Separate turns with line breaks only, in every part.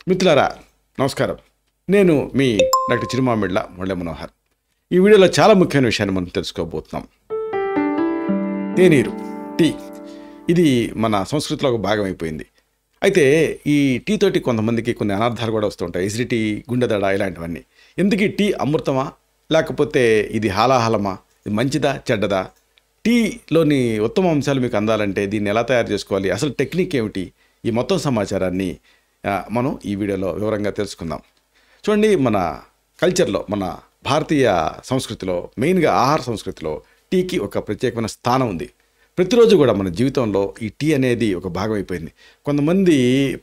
మిత్రులారా నమస్కారం. నేను మీ డాక్టర్ చిరుమామిళ్ళ మురళీ మనోహర్. ఈ వీడియోలో చాలా ముఖ్యమైన విషయాన్ని మనం తెలుసుకోబోతున్నాం. తేనీరు, టీ. ఇది మన సంస్కృతిలో ఒక భాగం అయిపోయింది. అయితే ఈ టీ తోటి కొంతమందికి కొన్ని అనార్థాలు కూడా వస్తూ ఉంటాయి. ఎసిడిటీ, గుండెదడ, ఇలాంటివన్నీ. ఎందుకు ఈ టీ అమృతమా లేకపోతే ఇది హాలాహలమా? ఇది మంచిదా చెడ్డదా? టీలోని ఉత్తమ అంశాలు మీకు అందాలంటే దీన్ని ఎలా తయారు చేసుకోవాలి, అసలు టెక్నిక్ ఏమిటి, ఈ మొత్తం సమాచారాన్ని మనం ఈ వీడియోలో వివరంగా తెలుసుకుందాం. చూడండి, మన కల్చర్లో, మన భారతీయ సంస్కృతిలో, మెయిన్గా ఆహార సంస్కృతిలో టీకి ఒక ప్రత్యేకమైన స్థానం ఉంది. ప్రతిరోజు కూడా మన జీవితంలో ఈ టీ అనేది ఒక భాగం అయిపోయింది. కొంతమంది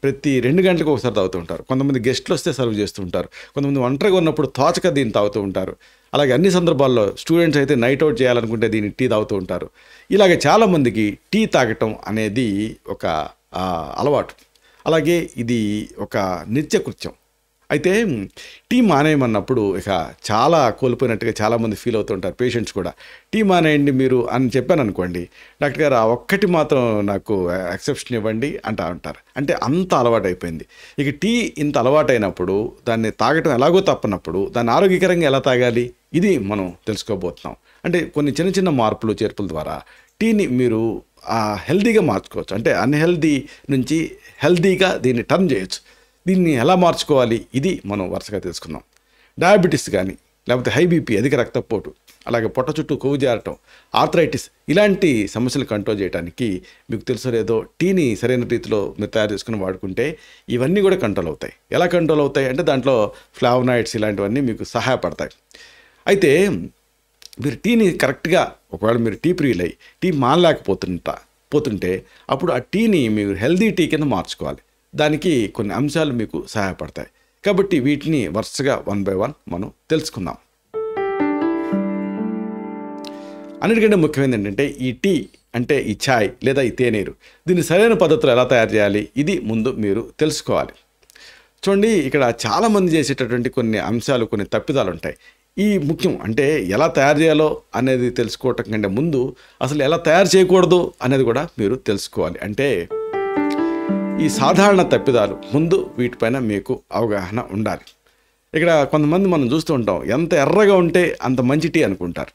ప్రతి 2 గంటలకు ఒకసారి తాగుతూ ఉంటారు. కొంతమంది గెస్ట్లు వస్తే సర్వ్ చేస్తూ ఉంటారు. కొంతమంది ఒంటరిగా ఉన్నప్పుడు తోచక దీన్ని తాగుతూ ఉంటారు. అలాగే అన్ని సందర్భాల్లో స్టూడెంట్స్ అయితే నైట్ అవుట్ చేయాలనుకుంటే దీన్ని టీ తాగుతూ ఉంటారు. ఇలాగే చాలామందికి టీ తాగటం అనేది ఒక అలవాటు. అలాగే ఇది ఒక నిత్యకృత్యం. అయితే టీ మానేయమన్నప్పుడు ఇక చాలా కోల్పోయినట్టుగా చాలామంది ఫీల్ అవుతుంటారు. పేషెంట్స్ కూడా టీ మానేయండి మీరు అని చెప్పాను అనుకోండి, డాక్టర్ గారు ఆ ఒక్కటి మాత్రం నాకు ఎక్సెప్షన్ ఇవ్వండి అంటూ ఉంటారు. అంటే అంత అలవాటు అయిపోయింది. ఇక టీ ఇంత అలవాటైనప్పుడు దాన్ని తాగటం ఎలాగో తప్పనప్పుడు దాన్ని ఆరోగ్యకరంగా ఎలా తాగాలి, ఇది మనం తెలుసుకోబోతున్నాం. అంటే కొన్ని చిన్న చిన్న మార్పులు చేర్పుల ద్వారా టీని మీరు హెల్తీగా మార్చుకోవచ్చు. అంటే అన్హెల్దీ నుంచి హెల్తీగా దీన్ని టర్న్ చేయొచ్చు. దీన్ని ఎలా మార్చుకోవాలి, ఇది మనం వరుసగా తెలుసుకుందాం. డయాబెటీస్ కానీ, లేకపోతే హై బీపీ, అధిక రక్తపోటు, అలాగే పొట్ట చుట్టూ కొవ్వు జారటం, ఆర్థరైటిస్, ఇలాంటి సమస్యలు కంట్రోల్ చేయడానికి మీకు తెలుసో లేదో టీని సరైన రీతిలో మీరు తయారు చేసుకుని వాడుకుంటే ఇవన్నీ కూడా కంట్రోల్ అవుతాయి. ఎలా కంట్రోల్ అవుతాయి అంటే దాంట్లో ఫ్లావనాయిడ్స్ ఇలాంటివన్నీ మీకు సహాయపడతాయి. అయితే మీరు టీని కరెక్ట్గా, ఒకవేళ మీరు టీ ప్రియులై టీ పోతుంటే అప్పుడు ఆ టీని మీరు హెల్దీ టీ కింద మార్చుకోవాలి. దానికి కొన్ని అంశాలు మీకు సహాయపడతాయి. కాబట్టి వీటిని వరుసగా 1 by 1 మనం తెలుసుకుందాం. అన్నిటికంటే ముఖ్యమైనది ఏంటంటే ఈ టీ అంటే ఈ ఛాయ్ లేదా ఈ తేనీరు, దీన్ని సరైన పద్ధతిలో ఎలా తయారు చేయాలి, ఇది ముందు మీరు తెలుసుకోవాలి. చూడండి, ఇక్కడ చాలామంది చేసేటటువంటి కొన్ని అంశాలు, కొన్ని తప్పిదాలు ఉంటాయి. ఈ ముఖ్యం అంటే ఎలా తయారు చేయాలో అనేది తెలుసుకోవటం కంటే ముందు అసలు ఎలా తయారు చేయకూడదు అనేది కూడా మీరు తెలుసుకోవాలి. అంటే ఈ సాధారణ తప్పిదాలు ముందు వీటిపైన మీకు అవగాహన ఉండాలి. ఇక్కడ కొంతమంది మనం చూస్తూ ఉంటాం, ఎంత ఎర్రగా ఉంటే అంత మంచి టీ అనుకుంటారు.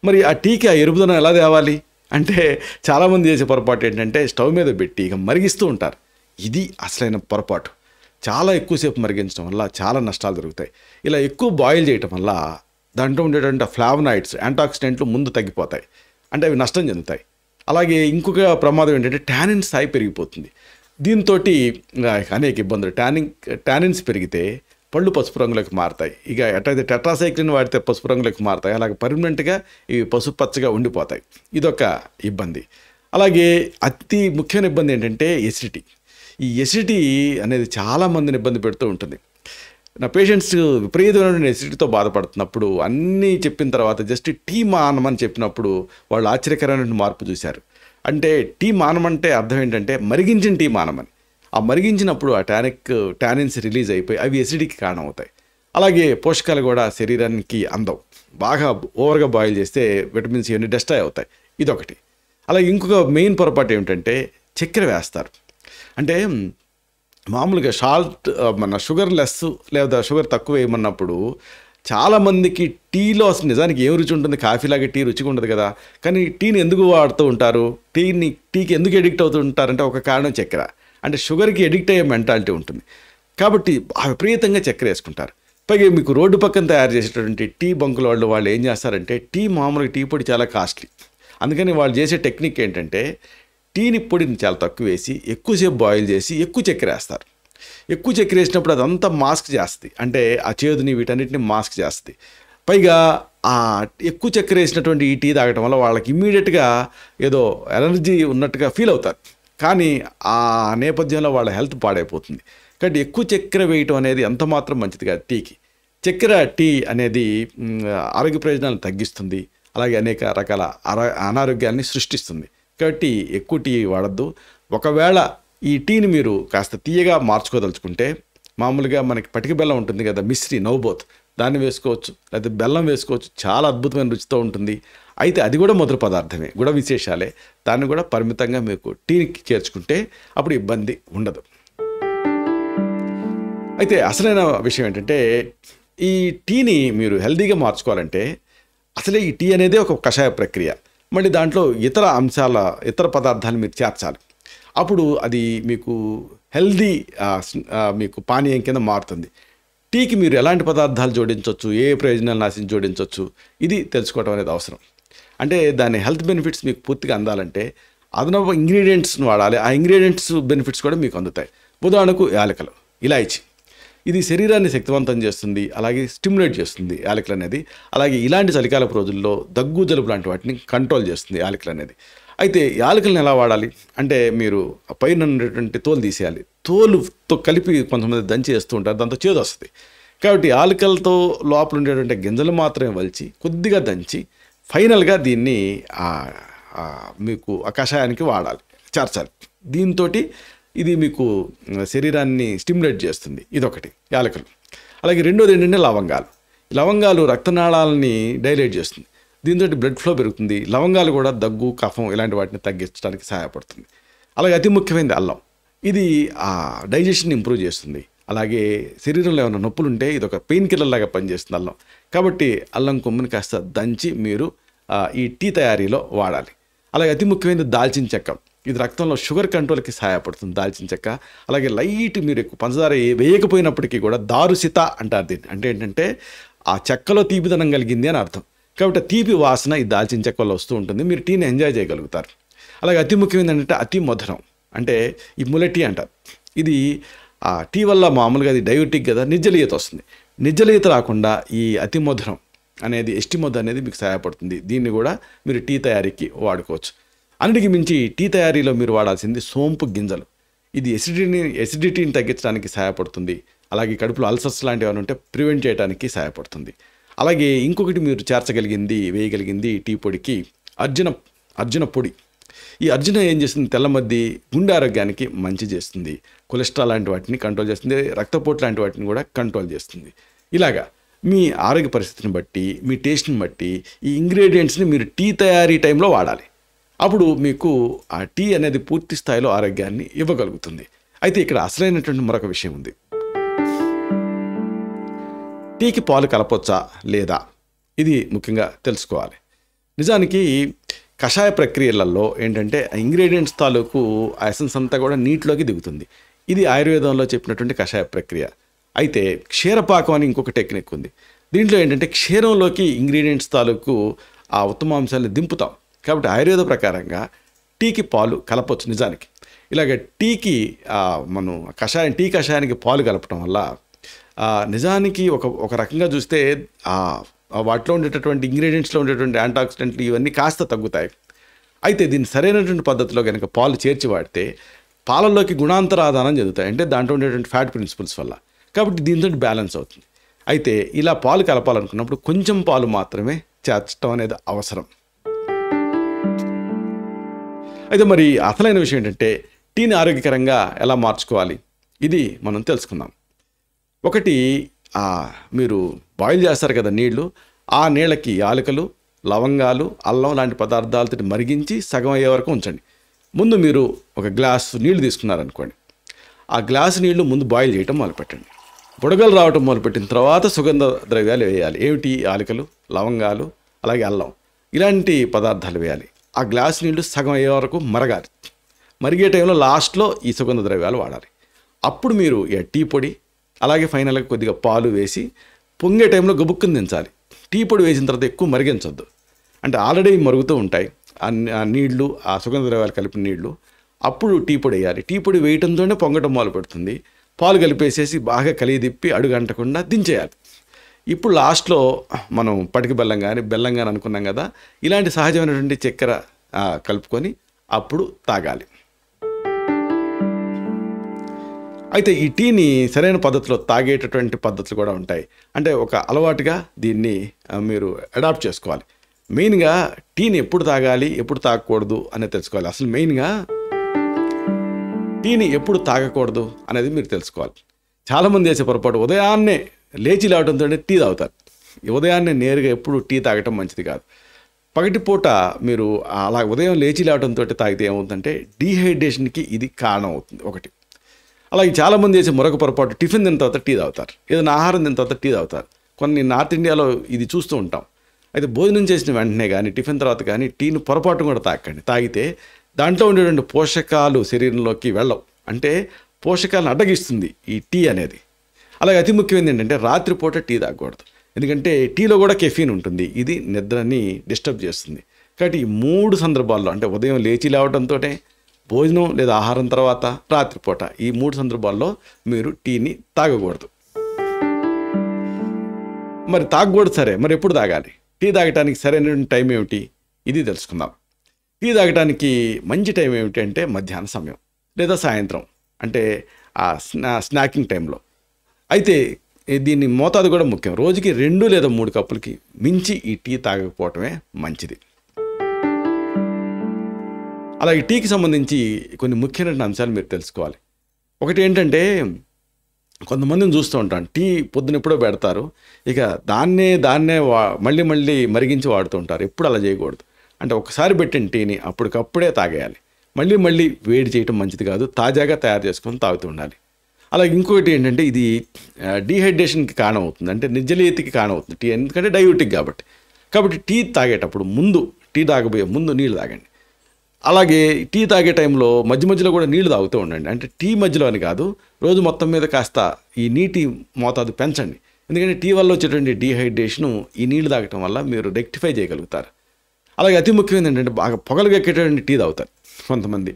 మరి ఆ టీకి ఆ ఎరుపుదనం ఎలా తేవాలి అంటే చాలామంది చేసే పొరపాటు ఏంటంటే స్టవ్ మీద పెట్టి ఇక మరిగిస్తూ ఉంటారు. ఇది అసలైన పొరపాటు. చాలా ఎక్కువసేపు మరిగించడం వల్ల చాలా నష్టాలు జరుగుతాయి. ఇలా ఎక్కువ బాయిల్ చేయటం వల్ల దాంట్లో ఉండేటువంటి ఫ్లావనాయిడ్స్, యాంటాక్సిడెంట్లు ముందు తగ్గిపోతాయి. అంటే అవి నష్టం చెందుతాయి. అలాగే ఇంకొక ప్రమాదం ఏంటంటే టానిన్ స్థాయి పెరిగిపోతుంది. దీంతో అనేక ఇబ్బందులు. టానిన్స్ పెరిగితే పళ్ళు పసుపు రంగులోకి మారుతాయి. ఇక ఎట్లయితే టెట్రాసైక్లిన్ వాడితే పసుపు రంగులోకి మారుతాయి, అలాగే పర్మనెంట్గా ఇవి పసుపు పచ్చగా ఉండిపోతాయి. ఇదొక ఇబ్బంది. అలాగే అతి ముఖ్యమైన ఇబ్బంది ఏంటంటే ఎసిడిటీ. ఈ ఎసిడిటీ అనేది చాలామందిని ఇబ్బంది పెడుతూ ఉంటుంది. నా పేషెంట్స్ విపరీతమైన ఎసిడిటీతో బాధపడుతున్నప్పుడు అన్నీ చెప్పిన తర్వాత జస్ట్ టీ మానమని చెప్పినప్పుడు వాళ్ళు ఆశ్చర్యకరమైన మార్పు చూశారు. అంటే టీ మానమంటే అర్థం ఏంటంటే మరిగించిన టీ మానమని. ఆ మరిగించినప్పుడు ఆ టానిన్స్ రిలీజ్ అయిపోయి అవి ఎసిడిటీకి కారణం అవుతాయి. అలాగే పోషకాలు కూడా శరీరానికి అందవు. బాగా ఓవర్గా బాయిల్ చేస్తే విటమిన్స్ ఇవన్నీ డెస్ట్రాయ్ అవుతాయి. ఇదొకటి. అలాగే ఇంకొక మెయిన్ పొరపాటు ఏమిటంటే చక్కెర వేస్తారు. అంటే మామూలుగా మన షుగర్ లెస్ లేదా షుగర్ తక్కువ వేయమన్నప్పుడు చాలామందికి టీలో అసలు నిజానికి ఏం రుచి ఉంటుంది, కాఫీలాగే టీ రుచిగా ఉండదు కదా. కానీ టీని ఎందుకు వాడుతూ ఉంటారు, టీకి ఎందుకు ఎడిక్ట్ అవుతూ ఉంటారంటే ఒక కారణం చక్కెర. అంటే షుగర్కి ఎడిక్ట్ అయ్యే మెంటాలిటీ ఉంటుంది కాబట్టి విపరీతంగా చక్కెర వేసుకుంటారు. పైగా మీకు రోడ్డు పక్కన తయారు చేసేటటువంటి టీ బంకుల వాళ్ళు ఏం చేస్తారంటే మామూలుగా టీ పొడి చాలా కాస్ట్లీ. అందుకని వాళ్ళు చేసే టెక్నిక్ ఏంటంటే టీని పొడిని చాలా తక్కువ వేసి ఎక్కువసేపు బాయిల్ చేసి ఎక్కువ చక్కెర వేస్తారు. ఎక్కువ చక్కెర వేసినప్పుడు అదంతా మాస్క్ చేస్తుంది. అంటే ఆ చేదుని వీటన్నిటిని మాస్క్ చేస్తుంది. పైగా ఆ ఎక్కువ చక్కెర వేసినటువంటి ఈ టీ తాగటం వల్ల వాళ్ళకి ఇమ్మీడియట్గా ఏదో ఎనర్జీ ఉన్నట్టుగా ఫీల్ అవుతారు. కానీ ఆ నేపథ్యంలో వాళ్ళ హెల్త్ పాడైపోతుంది. కాబట్టి ఎక్కువ చక్కెర వేయటం అనేది ఎంత మాత్రం మంచిది కాదు టీకి. టీ అనేది ఆరోగ్య ప్రయోజనాలను తగ్గిస్తుంది. అలాగే అనేక రకాల అనారోగ్యాన్ని సృష్టిస్తుంది. కాబట్టి ఎక్కువ టీ వాడద్దు. ఒకవేళ ఈ టీని మీరు కాస్త తీయగా మార్చుకోదలుచుకుంటే మామూలుగా మనకి పటిక బెల్లం ఉంటుంది కదా, మిశ్రీ, నవ్బోత్, దాన్ని వేసుకోవచ్చు, లేదా బెల్లం వేసుకోవచ్చు. చాలా అద్భుతమైన రుచితో ఉంటుంది. అయితే అది కూడా మొదటి పదార్థమే, గుణ విశేషాలే. దాన్ని కూడా పరిమితంగా మీకు టీకి చేర్చుకుంటే అప్పుడు ఇబ్బంది ఉండదు. అయితే అసలైన విషయం ఏంటంటే ఈ టీని మీరు హెల్తీగా మార్చుకోవాలంటే అసలే ఈ టీ అనేది ఒక కషాయ ప్రక్రియ. మళ్ళీ దాంట్లో ఇతర పదార్థాలు మీరు చేర్చాలి. అప్పుడు అది మీకు హెల్దీ మీకు పానీయం కింద మారుతుంది. టీకి మీరు ఎలాంటి పదార్థాలు జోడించవచ్చు, ఏ ప్రయోజనాలు నాశించి జోడించవచ్చు, ఇది తెలుసుకోవడం అనేది అవసరం. అంటే దాని హెల్త్ బెనిఫిట్స్ మీకు పూర్తిగా అందాలంటే అదనపు ఇంగ్రీడియంట్స్ని వాడాలి. ఆ ఇంగ్రీడియంట్స్ బెనిఫిట్స్ కూడా మీకు అందుతాయి. ఉదాహరణకు యాలకులు, ఇలాయచి, ఇది శరీరాన్ని శక్తివంతం చేస్తుంది, అలాగే స్టిమ్యులేట్ చేస్తుంది యాలకులు అనేది. అలాగే ఇలాంటి చలికాలపు రోజుల్లో దగ్గు జలుబు లాంటి వాటిని కంట్రోల్ చేస్తుంది యాలకులు అనేది. అయితే యాలకులను ఎలా వాడాలి అంటే మీరు పైన ఉన్నటువంటి తోలు తీసేయాలి. తోలుతో కలిపి కొంతమంది దంచి వేస్తూ ఉంటారు, దాంతో చేదు వస్తుంది. కాబట్టి యాలకులతో లోపల ఉండేటువంటి గింజలు మాత్రమే వలిచి కొద్దిగా దంచి ఫైనల్గా దీన్ని మీకు ఆ కషాయానికి చేర్చాలి. దీంతో ఇది మీకు శరీరాన్ని స్టిమ్యులేట్ చేస్తుంది. ఇదొకటి యాలకులు. అలాగే రెండోది ఏంటంటే లవంగాలు రక్తనాళాలని డైలేట్ చేస్తుంది. దీంతో బ్లడ్ ఫ్లో పెరుగుతుంది. లవంగాలు కూడా దగ్గు, కఫం ఇలాంటి వాటిని తగ్గించడానికి సహాయపడుతుంది. అలాగే అతి ముఖ్యమైనది అల్లం. ఇది డైజెషన్ ఇంప్రూవ్ చేస్తుంది. అలాగే శరీరంలో ఏమైనా నొప్పులు ఉంటే ఇది ఒక పెయిన్ కిల్లర్ లాగా పనిచేస్తుంది అల్లం. కాబట్టి అల్లం కొమ్ముని కాస్త దంచి మీరు ఈ టీ తయారీలో వాడాలి. అలాగే అతి ముఖ్యమైనది దాల్చిన చెక్క. ఇది రక్తంలో షుగర్ కంట్రోల్కి సహాయపడుతుంది దాల్చిన చెక్క. అలాగే లైట్ మీరు ఎక్కువ పంచదార వేయకపోయినప్పటికీ కూడా దారుసిత అంటారు దీన్ని. అంటే ఏంటంటే ఆ చెక్కలో తీపిదనం కలిగింది అని అర్థం. కాబట్టి తీపి వాసన ఈ దాల్చిన చెక్కలో వస్తూ ఉంటుంది. మీరు టీని ఎంజాయ్ చేయగలుగుతారు. అలాగే అతి ముఖ్యమైనది ఏంటంటే అతి మధురం. అంటే ఈ ములటీ అంటారు. ఇది టీ వల్ల మామూలుగా అది డయాబెటిక్ కదా, నిర్జలీయత వస్తుంది. నిర్జలీయత రాకుండా ఈ అతి మధురం అనేది ఎస్టిమొద్దు అనేది మీకు సహాయపడుతుంది. దీన్ని కూడా మీరు టీ తయారీకి వాడుకోవచ్చు. అన్నిటికి మించి టీ తయారీలో మీరు వాడాల్సింది సోంపు గింజలు. ఇది ఎసిడిటీని తగ్గించడానికి సహాయపడుతుంది. అలాగే కడుపులో అల్సర్స్ లాంటివి ఏమైనా ఉంటే ప్రివెంట్ చేయడానికి సహాయపడుతుంది. అలాగే ఇంకొకటి మీరు వేయగలిగింది టీ పొడికి అర్జున పొడి. ఈ అర్జున ఏం చేస్తుంది, తెల్లమద్ది గుండె ఆరోగ్యానికి మంచి చేస్తుంది. కొలెస్ట్రాల్ లాంటి వాటిని కంట్రోల్ చేస్తుంది. రక్తపోటు లాంటి వాటిని కూడా కంట్రోల్ చేస్తుంది. ఇలాగా మీ ఆరోగ్య పరిస్థితిని బట్టి, మీ టేస్ట్ని బట్టి ఈ ఇంగ్రీడియంట్స్ని మీరు టీ తయారీ టైంలో వాడాలి. అప్పుడు మీకు ఆ టీ అనేది పూర్తి స్థాయిలో ఆరోగ్యాన్ని ఇవ్వగలుగుతుంది. అయితే ఇక్కడ అసలైనటువంటి మరొక విషయం ఉంది. టీకి పాలు కలపొచ్చా లేదా, ఇది ముఖ్యంగా తెలుసుకోవాలి. నిజానికి కషాయ ప్రక్రియలలో ఏంటంటే ఇంగ్రీడియంట్స్ తాలూకు ఆ ఎసెన్స్ అంతా కూడా నీటిలోకి దిగుతుంది. ఇది ఆయుర్వేదంలో చెప్పినటువంటి కషాయ ప్రక్రియ. అయితే క్షీరపాకం అని ఇంకొక టెక్నిక్ ఉంది. దీంట్లో ఏంటంటే క్షీరంలోకి ఇంగ్రీడియంట్స్ తాలూకు ఆ ఉత్తమాంశాలను దింపుతాం. కాబట్టి ఆయుర్వేద ప్రకారంగా టీకి పాలు కలపొచ్చు. నిజానికి ఇలాగ టీకి మనం టీ కషాయానికి పాలు కలపడం వల్ల నిజానికి ఒక రకంగా చూస్తే వాటిలో ఉండేటటువంటి ఇంగ్రీడియంట్స్లో ఉండేటువంటి యాంటాక్సిడెంట్లు ఇవన్నీ కాస్త తగ్గుతాయి. అయితే దీన్ని సరైనటువంటి పద్ధతిలో కనుక పాలు చేర్చి వాడితే పాలల్లోకి గుణాంతరాధానం చెందుతాయి. అంటే దాంట్లో ఉండేటువంటి ఫ్యాట్ ప్రిన్సిపల్స్ వల్ల. కాబట్టి దీంతో బ్యాలెన్స్ అవుతుంది. అయితే ఇలా పాలు కలపాలనుకున్నప్పుడు కొంచెం పాలు మాత్రమే చేర్చడం అనేది అవసరం. అయితే మరి అసలైన విషయం ఏంటంటే టీని ఆరోగ్యకరంగా ఎలా మార్చుకోవాలి, ఇది మనం తెలుసుకుందాం. ఒకటి, మీరు బాయిల్ చేస్తారు కదా నీళ్లు, ఆ నీళ్ళకి యాలకులు, లవంగాలు, అల్లం లాంటి పదార్థాలతో మరిగించి సగం అయ్యే వరకు ఉంచండి. ముందు మీరు ఒక గ్లాసు నీళ్లు తీసుకున్నారనుకోండి, ఆ గ్లాసు నీళ్లు ముందు బాయిల్ చేయటం మొదలుపెట్టండి. బుడగలు రావటం మొదలుపెట్టిన తర్వాత సుగంధ ద్రవ్యాలు వేయాలి. ఏమిటి? యాలకులు, లవంగాలు, అలాగే అల్లం, ఇలాంటి పదార్థాలు వేయాలి. ఆ గ్లాసు నీళ్లు సగం అయ్యే వరకు మరగాలి. మరిగే టైంలో లాస్ట్లో ఈ సుగంధ ద్రవ్యాలు వాడాలి. అప్పుడు మీరు టీ పొడి, అలాగే ఫైనల్గా కొద్దిగా పాలు వేసి పొంగే టైంలో గబుక్కుని దించాలి. టీ పొడి వేసిన తర్వాత ఎక్కువ మరిగించొద్దు. అంటే ఆల్రెడీ మరుగుతూ ఉంటాయి ఆ నీళ్లు, ఆ సుగంధ ద్రవ్యాలు కలిపిన నీళ్లు. అప్పుడు టీ పొడి వేయాలి. టీ పొడి వేయటంతోనే పొంగటం మొదలు పెడుతుంది. పాలు కలిపేసేసి బాగా కలిదిప్పి అడుగంటకుండా దించేయాలి. ఇప్పుడు లాస్ట్లో మనం పటిక బెల్లం కానీ అనుకున్నాం కదా, ఇలాంటి సహజమైనటువంటి చక్కెర కలుపుకొని అప్పుడు తాగాలి. అయితే ఈ టీని సరైన పద్ధతిలో తాగేటటువంటి పద్ధతులు కూడా ఉంటాయి. అంటే ఒక అలవాటుగా దీన్ని మీరు అడాప్ట్ చేసుకోవాలి. మెయిన్గా టీని ఎప్పుడు తాగాలి, ఎప్పుడు తాగకూడదు అనేది తెలుసుకోవాలి. అసలు మెయిన్గా టీని ఎప్పుడు తాగకూడదు అనేది మీరు తెలుసుకోవాలి. చాలామంది చేసే పొరపాటు, ఉదయాన్నే లేచి లేవడంతో టీ తాగుతారు. ఉదయాన్నే నేరుగా ఎప్పుడు టీ తాగటం మంచిది కాదు. పగటిపూట మీరు అలా ఉదయం లేచి లేవడంతో తాగితే ఏమవుతుందంటే డీహైడ్రేషన్కి ఇది కారణం అవుతుంది ఒకటి. అలాగే చాలామంది చేసే మరొక పొరపాటు, టిఫిన్ తిన్న తర్వాత టీ తాగుతారు, ఏదైనా ఆహారం తిన్న తర్వాత టీ తాగుతారు. కొన్ని నార్త్ ఇండియాలో ఇది చూస్తూ ఉంటాం. అయితే భోజనం చేసిన వెంటనే కానీ టిఫిన్ తర్వాత కానీ టీని పొరపాటు కూడా తాకండి. తాగితే దాంట్లో ఉండేటువంటి పోషకాలు శరీరంలోకి వెళ్ళవు, అంటే పోషకాలను అడ్డగిస్తుంది ఈ టీ అనేది. అలాగే అతి ముఖ్యమైనది ఏంటంటే రాత్రిపూట టీ తాగకూడదు, ఎందుకంటే టీలో కూడా కెఫీన్ ఉంటుంది, ఇది నిద్రని డిస్టర్బ్ చేస్తుంది. కాబట్టి ఈ 3 సందర్భాల్లో, అంటే ఉదయం లేచి లేవడంతో, భోజనం లేదా ఆహారం తర్వాత, రాత్రిపూట, ఈ 3 సందర్భాల్లో మీరు టీని తాగకూడదు. మరి తాగకూడదు సరే, మరి ఎప్పుడు తాగాలి? టీ తాగటానికి సరైన టైం ఏమిటి, ఇది తెలుసుకుందాం. టీ తాగటానికి మంచి టైం ఏమిటి అంటే మధ్యాహ్న సమయం లేదా సాయంత్రం, అంటే ఆ స్నాకింగ్ టైంలో. అయితే దీన్ని మోతాదు కూడా ముఖ్యం. రోజుకి 2 లేదా 3 కప్పులకి మించి ఈ టీ తాగకపోవటమే మంచిది. అలాగే టీకి సంబంధించి కొన్ని ముఖ్యమైన అంశాలు మీరు తెలుసుకోవాలి. ఒకటి ఏంటంటే, కొంతమందిని చూస్తూ ఉంటాను, టీ పొద్దున ఎప్పుడో పెడతారు, ఇక దాన్నే మళ్ళీ మరిగించి వాడుతూ ఉంటారు. ఎప్పుడు అలా చేయకూడదు. అంటే ఒకసారి పెట్టిన టీని అప్పటికప్పుడే తాగేయాలి. మళ్ళీ వేడి చేయటం మంచిది కాదు. తాజాగా తయారు చేసుకొని తాగుతూ ఉండాలి. అలాగే ఇంకొకటి ఏంటంటే, ఇది డీహైడ్రేషన్కి కారణం అవుతుంది, అంటే నిర్జలీయతకి కారణం అవుతుంది టీ, ఎందుకంటే డయూటిక్ కాబట్టి టీ తాగేటప్పుడు టీ తాగబోయే ముందు నీళ్ళు తాగండి. అలాగే టీ తాగే టైంలో మధ్యలో కూడా నీళ్లు తాగుతూ ఉండండి. అంటే టీ మధ్యలో అని కాదు, రోజు మొత్తం మీద కాస్త ఈ నీటి మోతాదు పెంచండి. ఎందుకంటే టీ వల్ల వచ్చేటువంటి డీహైడ్రేషను ఈ నీళ్లు తాగటం వల్ల మీరు రెక్టిఫై చేయగలుగుతారు. అలాగే అతి ముఖ్యమైనది ఏంటంటే, బాగా పొగలుగా ఎక్కేటటువంటి టీ తాగుతారు కొంతమంది,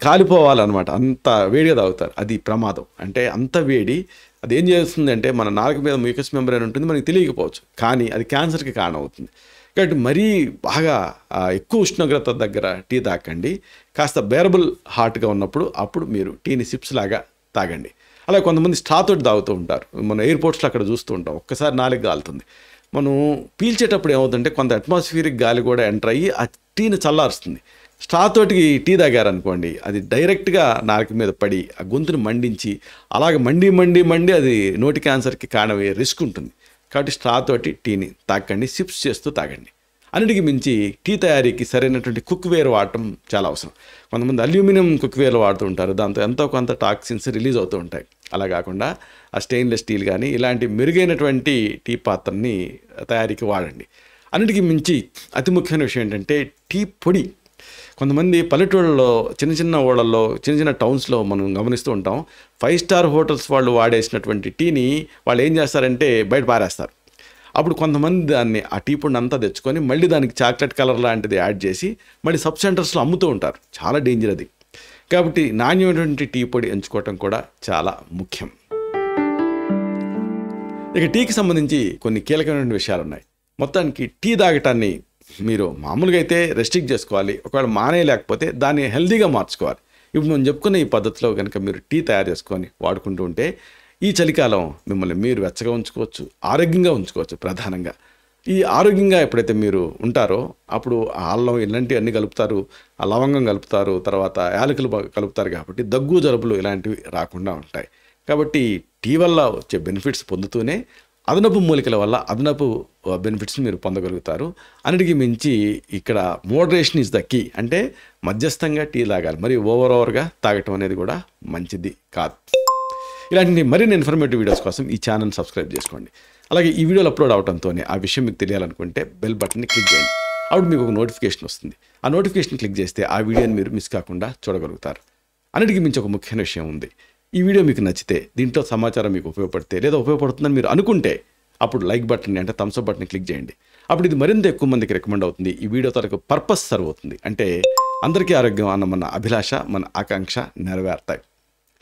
కాలిపోవాలన్నమాట, అంత వేడిగా తాగుతారు. అది ప్రమాదం. అంటే అంత వేడి అది ఏం చేస్తుంది అంటే, మన నాలుక మీద మ్యూకస్ మెంబ్రేన్ ఉంటుంది, మనకి తెలియకపోవచ్చు, కానీ అది క్యాన్సర్కి కారణం అవుతుంది. కాబట్టి మరీ బాగా ఎక్కువ ఉష్ణోగ్రత దగ్గర టీ తాకండి. కాస్త బేరబుల్ హాట్గా ఉన్నప్పుడు అప్పుడు మీరు టీని సిప్స్ లాగా తాగండి. అలాగే కొంతమంది స్ట్రా తోటి తాగుతూ ఉంటారు. మనం ఎయిర్పోర్ట్స్లో అక్కడ చూస్తూ ఉంటాం, ఒక్కసారి నాలుగు కాలుతుంది. మనం పీల్చేటప్పుడు ఏమవుతుందంటే, కొంత అట్మాస్ఫియరిక్ గాలి కూడా ఎంటర్ అయ్యి ఆ టీని చల్లారుస్తుంది. స్ట్రా తోటికి టీ తాగారనుకోండి, అది డైరెక్ట్గా నాలుక మీద పడి ఆ గొంతుని మండించి అలాగే మండి అది నోటి క్యాన్సర్కి కారణమయ్యే రిస్క్ ఉంటుంది. కాబట్టి స్ట్రా తోటి టీని తాకండి, సిప్స్ చేస్తూ తాగండి. అన్నిటికీ మించి టీ తయారీకి సరైనటువంటి కుక్వేర్ వాడటం చాలా అవసరం. కొంతమంది అల్యూమినియం కుక్వేర్లు వాడుతూ ఉంటారు, దాంతో ఎంతో కొంత టాక్సిన్స్ రిలీజ్ అవుతూ ఉంటాయి. అలా కాకుండా ఆ స్టెయిన్లెస్ స్టీల్ కానీ ఇలాంటి మెరుగైనటువంటి టీ పాత్రని తయారీకి వాడండి. అన్నిటికీ మించి అతి ముఖ్యమైన విషయం ఏంటంటే, టీ పొడి. కొంతమంది పల్లెటూళ్ళలో చిన్న ఊళ్ళల్లో చిన్న టౌన్స్లో మనం గమనిస్తూ ఉంటాం, 5 స్టార్ హోటల్స్ వాళ్ళు వాడేసినటువంటి టీని వాళ్ళు ఏం చేస్తారంటే బయట పారేస్తారు. అప్పుడు కొంతమంది దాన్ని ఆ టీ పొడిని అంతా తెచ్చుకొని మళ్ళీ దానికి చాక్లెట్ కలర్ లాంటిది యాడ్ చేసి మళ్ళీ సబ్ సెంటర్స్లో అమ్ముతూ ఉంటారు. చాలా డేంజర్ అది. కాబట్టి నాణ్యమైనటువంటి టీ పొడి ఎంచుకోవటం కూడా చాలా ముఖ్యం. ఇక టీకి సంబంధించి కొన్ని కీలకమైన విషయాలు ఉన్నాయి. మొత్తానికి టీ తాగటాన్ని మీరు మామూలుగా అయితే రెస్ట్రిక్ట్ చేసుకోవాలి. ఒకవేళ మానేయలేకపోతే దాన్ని హెల్తీగా మార్చుకోవాలి. ఇప్పుడు మనం చెప్పుకున్న ఈ పద్ధతిలో కనుక మీరు టీ తయారు చేసుకొని వాడుకుంటూ ఉంటే ఈ చలికాలం మిమ్మల్ని మీరు వెచ్చగా ఉంచుకోవచ్చు, ఆరోగ్యంగా ఉంచుకోవచ్చు. ప్రధానంగా ఈ ఆరోగ్యంగా ఎప్పుడైతే మీరు ఉంటారో అప్పుడు ఆ అల్లం ఇలాంటివి అన్నీ కలుపుతారు, ఆ లవంగం కలుపుతారు, తర్వాత యాలకులు కలుపుతారు. కాబట్టి దగ్గు జలుబులు ఇలాంటివి రాకుండా ఉంటాయి. కాబట్టి టీ వల్ల వచ్చే బెనిఫిట్స్ పొందుతూనే అదనపు మూలికల వల్ల అదనపు బెనిఫిట్స్ని మీరు పొందగలుగుతారు. అన్నిటికీ మించి ఇక్కడ మోడరేషన్ ఈజ్ ద కీ. అంటే మధ్యస్థంగా టీ తాగాలి, మరి ఓవర్గా తాగటం అనేది కూడా మంచిది కాదు. ఇలాంటి మరిన్ని ఇన్ఫర్మేటివ్ వీడియోస్ కోసం ఈ ఛానల్ సబ్స్క్రైబ్ చేసుకోండి. అలాగే ఈ వీడియోలు అప్లోడ్ అవడంతోనే ఆ విషయం మీకు తెలియాలనుకుంటే బెల్ బటన్ని క్లిక్ చేయండి. అప్పుడు మీకు ఒక నోటిఫికేషన్ వస్తుంది. ఆ నోటిఫికేషన్ క్లిక్ చేస్తే ఆ వీడియోని మీరు మిస్ కాకుండా చూడగలుగుతారు. అన్నిటికీ మించి ఒక ముఖ్యమైన విషయం ఉంది. ఈ వీడియో మీకు నచ్చితే, దీంట్లో సమాచారం మీకు ఉపయోగపడితే లేదా ఉపయోగపడుతుందని మీరు అనుకుంటే అప్పుడు లైక్ బటన్ అంటే థమ్స్ అప్ బటన్ క్లిక్ చేయండి. అప్పుడు ఇది మరింత ఎక్కువ మందికి రికమెండ్ అవుతుంది. ఈ వీడియో తరకు పర్పస్ సర్వ్ అవుతుంది. అంటే అందరికీ ఆరోగ్యం అన్న మన అభిలాష, మన ఆకాంక్ష నెరవేరుతాయి.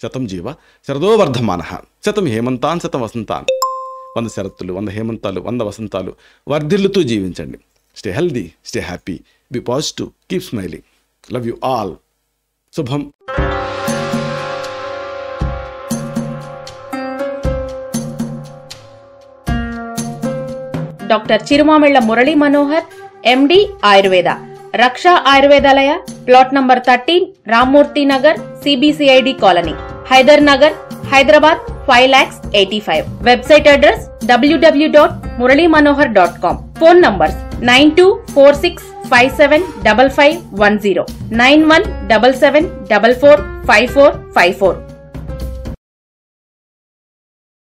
శతం జీవ శరదో వర్ధమానః, శతం హేమంతాన్ శతం వసంతాన్. 100 శరత్తులు, 100 హేమంతాలు, 100 వసంతాలు వర్ధిల్లుతూ జీవించండి. Stay healthy, stay happy, be positive, keep smiling. Love you all. శుభం.
Doctor Chirumamilla Murali Manohar, MD Ayurveda, Raksha Ayurvedalaya, plot number 13, Rammurthy Nagar, CBCID colony, Hyder Nagar, Hyderabad 5,85,000. Website address www.muralymanohar.com. Phone numbers 9246575510, 9177445454.